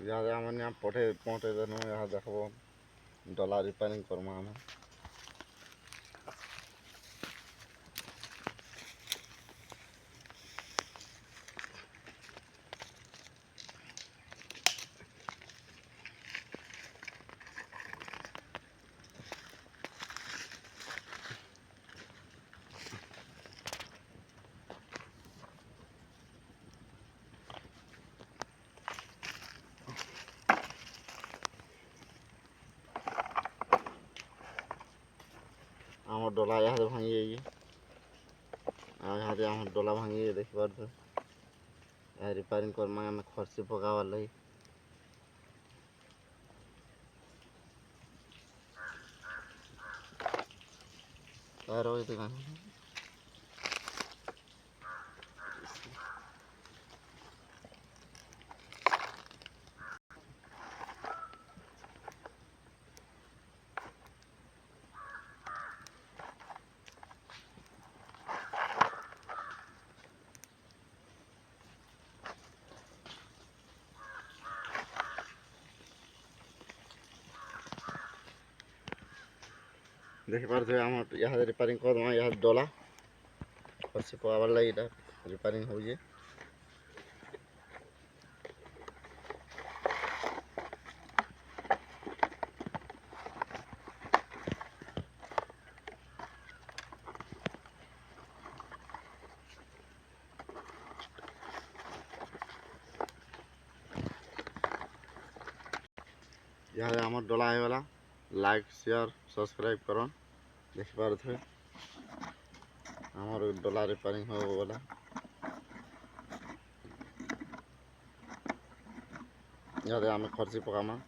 इहादे आम पठे देनु यहाँ देखब डला रिपेयरिंग करमा आम आम डला यहाँ भांगी जाइए यहाँ आम डला भांगी देख पार रिपेयरिंग करमा आम खर्ची पकाबार लगी तार देखी पारे आम यहाँ रिपेयरिंग करमा यहाँ डला खर्ची पकाबार लगी रिपेयरिंग हो यहाँ आम डला होगा लाइक शेयर सब्सक्राइब कर देखी पारे आमर डला रिपेयरिंग हो गला यहाँ आम खर्ची पकामा